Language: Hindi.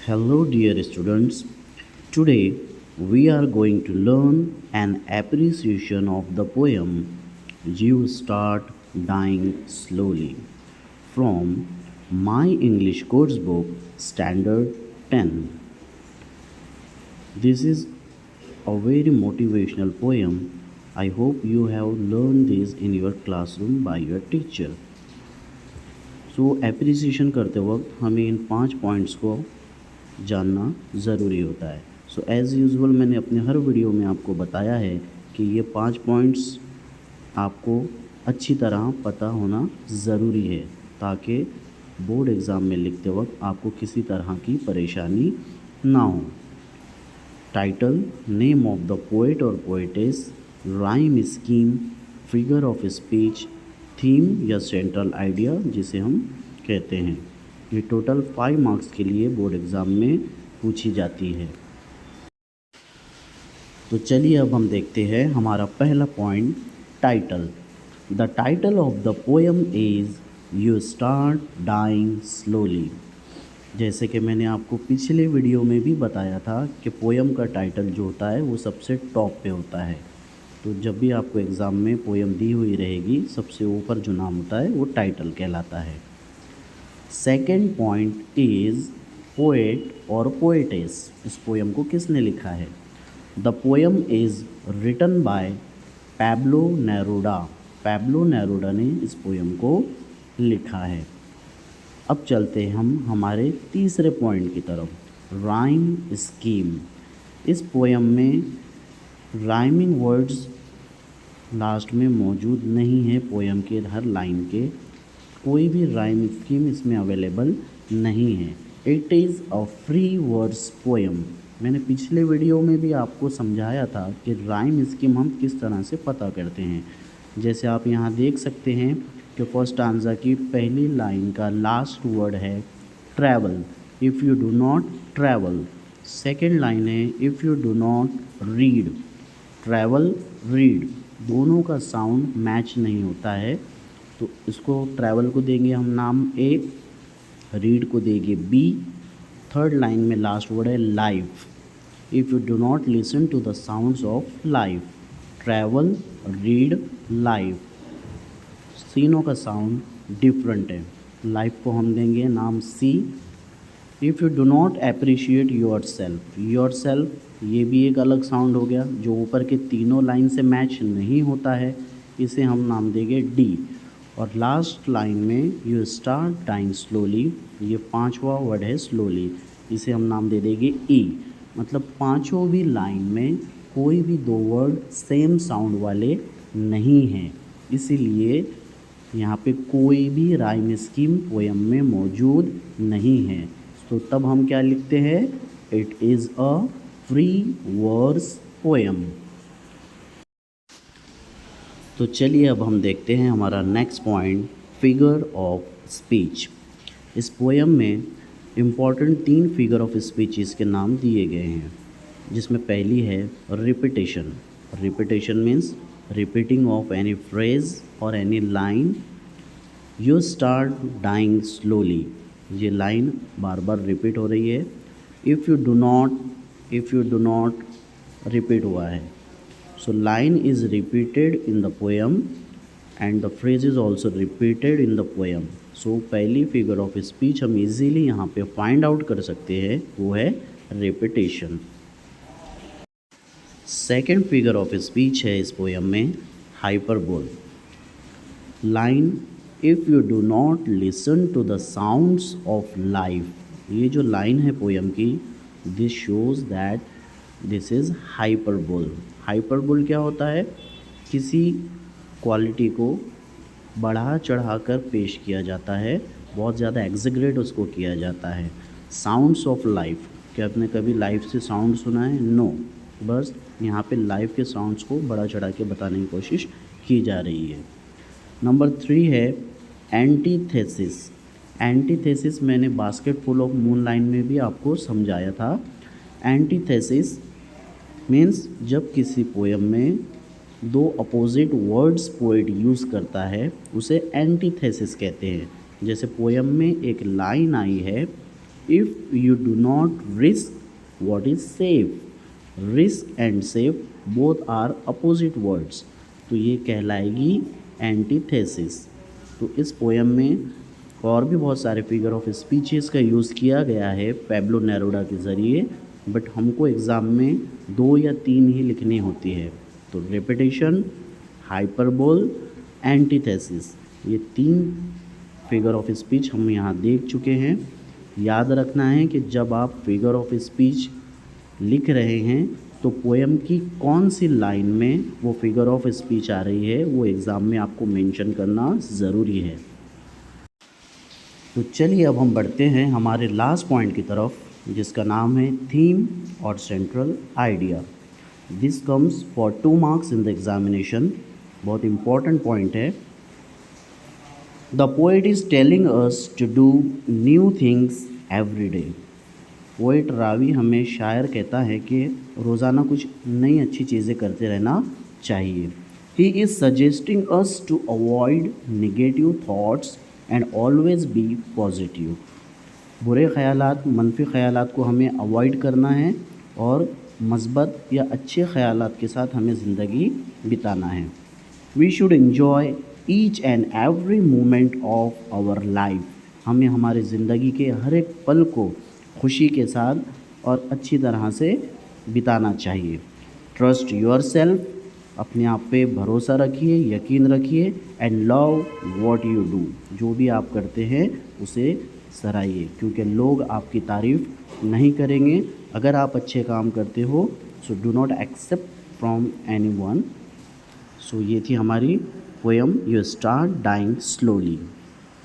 Hello, dear students. Today we are going to learn an appreciation of the poem You Start Dying Slowly from my English course book Standard 10. This is a very motivational poem. I hope you have learned this in your classroom by your teacher. Appreciation करते वक्त हमें इन 5 पॉइंट्स को जानना ज़रूरी होता है। एज़ यूजुअल मैंने अपने हर वीडियो में आपको बताया है कि ये 5 पॉइंट्स आपको अच्छी तरह पता होना ज़रूरी है ताकि बोर्ड एग्ज़ाम में लिखते वक्त आपको किसी तरह की परेशानी ना हो। Title, name of the poet और poetess, rhyme scheme, figure of speech, theme या सेंट्रल आइडिया जिसे हम कहते हैं। ये टोटल 5 मार्क्स के लिए बोर्ड एग्ज़ाम में पूछी जाती है। तो चलिए अब हम देखते हैं हमारा पहला point, title. The title of the poem is you start dying slowly. जैसे कि मैंने आपको पिछले वीडियो में भी बताया था कि पोएम का टाइटल जो होता है वो सबसे टॉप पे होता है। तो जब भी आपको एग्ज़ाम में पोएम दी हुई रहेगी, सबसे ऊपर जो नाम होता है वो टाइटल कहलाता है। सेकेंड पॉइंट इज़ पोएट और पोएटेस। इस पोएम को किसने लिखा है? The poem is written by Pablo Neruda. Pablo Neruda ने इस पोएम को लिखा है। अब चलते हम हमारे तीसरे पॉइंट की तरफ, राइम स्कीम। इस पोएम में राइमिंग वर्ड्स लास्ट में मौजूद नहीं है। पोएम के हर लाइन के कोई भी राइम स्कीम इसमें अवेलेबल नहीं है। It is a free words poem. मैंने पिछले वीडियो में भी आपको समझाया था कि राइम स्कीम हम किस तरह से पता करते हैं। जैसे आप यहाँ देख सकते हैं कि फर्स्ट आंसर की पहली लाइन का लास्ट वर्ड है travel, if you do not travel. Second line है if you do not read, travel read, दोनों का साउंड मैच नहीं होता है। तो इसको ट्रैवल को देंगे हम नाम ए, रीड को देंगे बी। थर्ड लाइन में लास्ट वर्ड है life, if you do not listen to the sounds of life, travel read life, तीनों का साउंड डिफरेंट है। लाइफ को हम देंगे नाम C. If you do not appreciate yourself, yourself ये भी एक अलग साउंड हो गया जो ऊपर के तीनों लाइन से मैच नहीं होता है, इसे हम नाम देंगे डी। और लास्ट लाइन में यू स्टार्ट डाइंग स्लोली, ये 5वां वर्ड है स्लोली, इसे हम नाम दे देंगे ई। मतलब पांचों भी लाइन में कोई भी 2 वर्ड सेम साउंड वाले नहीं हैं, इसीलिए यहाँ पे कोई भी राइम स्कीम पोएम में मौजूद नहीं है। तो तब हम क्या लिखते हैं? It is a free verse poem. तो चलिए अब हम देखते हैं हमारा next point, figure of speech. इस पोएम में इम्पॉर्टेंट 3 फिगर ऑफ स्पीचेस के नाम दिए गए हैं, जिसमें पहली है repetition. Repetition means repeating of any phrase और any line. You start dying slowly, ये लाइन बार बार रिपीट हो रही है। If you do not repeat हुआ है। So line is repeated in the poem and the phrase is also repeated in the poem. So पहली फिगर ऑफ स्पीच हम इजीली यहाँ पे फाइंड आउट कर सकते हैं, वो है रिपीटेशन। सेकेंड फिगर ऑफ स्पीच है इस पोएम में hyperbole. Line if you do not listen to the sounds of life, ये जो लाइन है पोएम की, this shows that this is hyperbole. Hyperbole क्या होता है? किसी क्वालिटी को बढ़ा चढ़ा कर पेश किया जाता है, बहुत ज़्यादा एग्जैगरेट उसको किया जाता है। साउंड्स ऑफ लाइफ, क्या आपने कभी लाइफ से साउंड सुना है? नो, बस यहाँ पे लाइफ के साउंड्स को बढ़ा चढ़ा के बताने की कोशिश की जा रही है। नंबर 3 है एंटीथेसिस। एंटीथेसिस मैंने basket full of moon line में भी आपको समझाया था। एंटीथेसिस मीन्स जब किसी पोएम में 2 अपोजिट वर्ड्स पोएट यूज़ करता है, उसे एंटीथेसिस कहते हैं। जैसे पोएम में एक लाइन आई है if you do not risk what is safe. Risk and safe both are opposite words, तो ये कहलाएगी एंटीथेसिस। तो इस पोएम में और भी बहुत सारे फिगर ऑफ स्पीचेस का यूज़ किया गया है पैब्लो नेरुडा के ज़रिए, बट हमको एग्ज़ाम में 2 या 3 ही लिखनी होती है। तो रेपिटेशन, हाइपरबोल, एंटीथेसिस, ये 3 फिगर ऑफ स्पीच हम यहाँ देख चुके हैं। याद रखना है कि जब आप फिगर ऑफ स्पीच लिख रहे हैं तो पोएम की कौन सी लाइन में वो फिगर ऑफ स्पीच आ रही है वो एग्ज़ाम में आपको मेंशन करना ज़रूरी है। तो चलिए अब हम बढ़ते हैं हमारे लास्ट पॉइंट की तरफ, जिसका नाम है थीम और central idea. This comes for 2 marks in the examination. बहुत इम्पॉर्टेंट पॉइंट है। The poet is telling us to do new things every day. Poet Ravi हमें शायर कहता है कि रोज़ाना कुछ नई अच्छी चीज़ें करते रहना चाहिए। He is suggesting us to avoid negative thoughts and always be positive. बुरे ख़यालात, मनफी ख़यालात को हमें अवॉइड करना है और मस्बत या अच्छे ख़यालात के साथ हमें ज़िंदगी बिताना है। We should enjoy each and every moment of our life. हमें हमारे ज़िंदगी के हर एक पल को खुशी के साथ और अच्छी तरह से बिताना चाहिए। ट्रस्ट योरसेल्फ, अपने आप पे भरोसा रखिए, यकीन रखिए। And love what you do, जो भी आप करते हैं उसे सराहिए, क्योंकि लोग आपकी तारीफ़ नहीं करेंगे अगर आप अच्छे काम करते हो। So do not accept from anyone. So ये थी हमारी poem you start dying slowly.